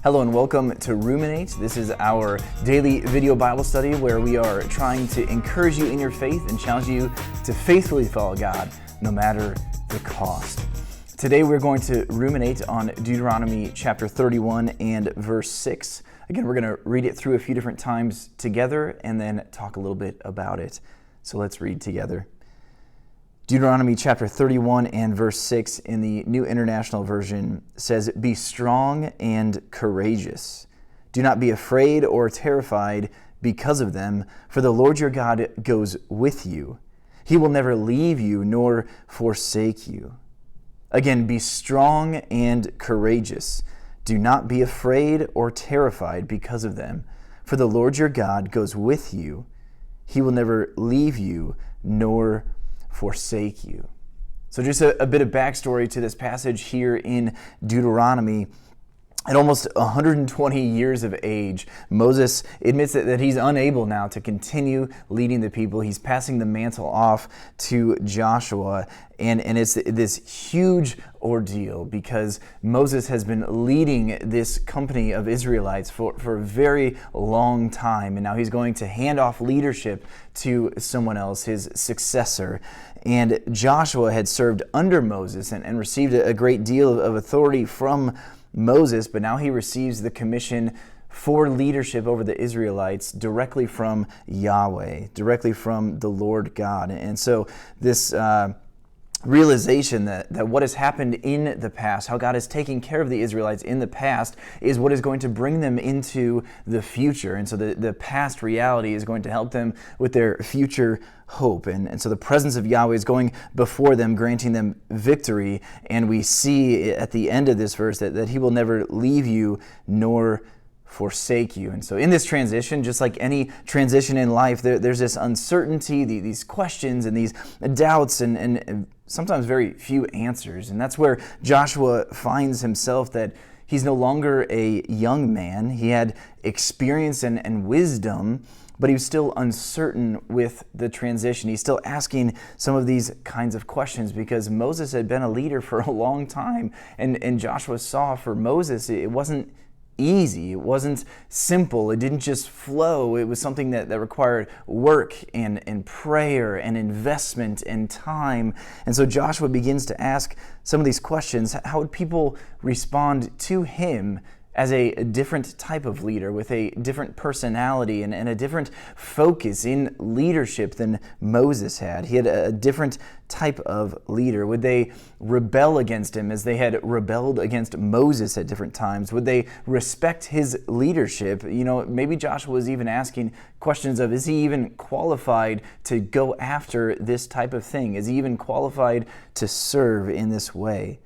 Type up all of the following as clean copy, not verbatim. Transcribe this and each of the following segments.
Hello and welcome to Ruminate. This is our daily video Bible study where we are trying to encourage you in your faith and challenge you to faithfully follow God no matter the cost. Today we're going to ruminate on Deuteronomy chapter 31 and verse 6. Again, we're going to read it through a few different times together and then talk a little bit about it. So let's read together. Deuteronomy chapter 31 and verse 6 in the New International Version says, "Be strong and courageous. Do not be afraid or terrified because of them, for the Lord your God goes with you. He will never leave you nor forsake you." Again, be strong and courageous. Do not be afraid or terrified because of them, for the Lord your God goes with you. He will never leave you nor forsake you. So just a bit of backstory to this passage here in Deuteronomy. At almost 120 years of age, Moses admits that he's unable now to continue leading the people. He's passing the mantle off to Joshua, and it's this huge ordeal because Moses has been leading this company of Israelites for a very long time, and now he's going to hand off leadership to someone else, his successor. And Joshua had served under Moses and received a great deal of authority from Moses, but now he receives the commission for leadership over the Israelites directly from Yahweh, directly from the Lord God. And so this realization that what has happened in the past, how God has taken care of the Israelites in the past, is what is going to bring them into the future. And so the past reality is going to help them with their future hope. And so the presence of Yahweh is going before them, granting them victory. And we see at the end of this verse that he will never leave you nor forsake you. And so in this transition, just like any transition in life, there's this uncertainty, these questions and these doubts and sometimes very few answers. And that's where Joshua finds himself, that he's no longer a young man. He had experience and wisdom, but he was still uncertain with the transition. He's still asking some of these kinds of questions because Moses had been a leader for a long time. And Joshua saw for Moses, it wasn't easy. It wasn't simple. It didn't just flow. It was something that required work and prayer and investment and time. And so Joshua begins to ask some of these questions. How would people respond to him as a different type of leader with a different personality and a different focus in leadership than Moses had? He had a different type of leader. Would they rebel against him as they had rebelled against Moses at different times? Would they respect his leadership? You know, maybe Joshua was even asking questions of, is he even qualified to go after this type of thing? Is he even qualified to serve in this way?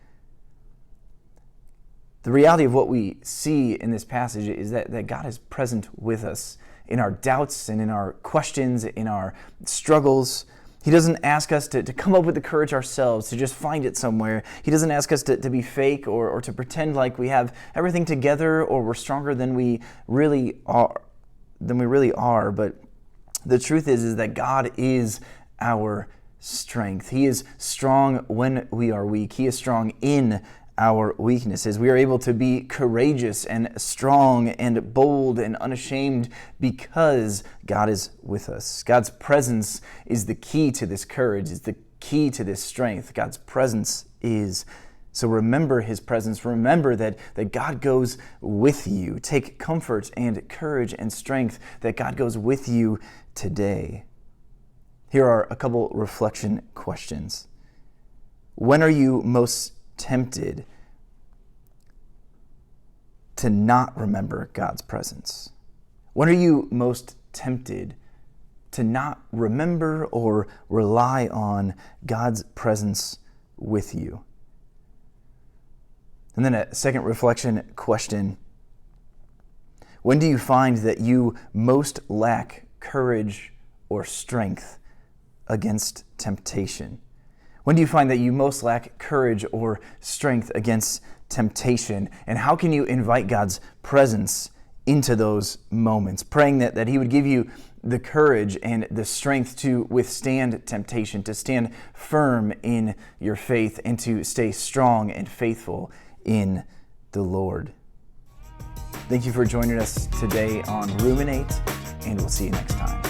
The reality of what we see in this passage is that God is present with us in our doubts and in our questions, in our struggles. He doesn't ask us to come up with the courage ourselves, to just find it somewhere. He doesn't ask us to be fake or to pretend like we have everything together or we're stronger than we really are. But the truth is that God is our strength. He is strong when we are weak. He is strong in our weaknesses. We are able to be courageous and strong and bold and unashamed because God is with us. God's presence is the key to this courage, is the key to this strength. God's presence is. So remember his presence. Remember that God goes with you. Take comfort and courage and strength that God goes with you today. Here are a couple reflection questions. When are you most tempted to not remember God's presence? When are you most tempted to not remember or rely on God's presence with you? And then a second reflection question. When do you find that you most lack courage or strength against temptation? When do you find that you most lack courage or strength against temptation? And how can you invite God's presence into those moments, praying that he would give you the courage and the strength to withstand temptation, to stand firm in your faith, and to stay strong and faithful in the Lord? Thank you for joining us today on Ruminate, and we'll see you next time.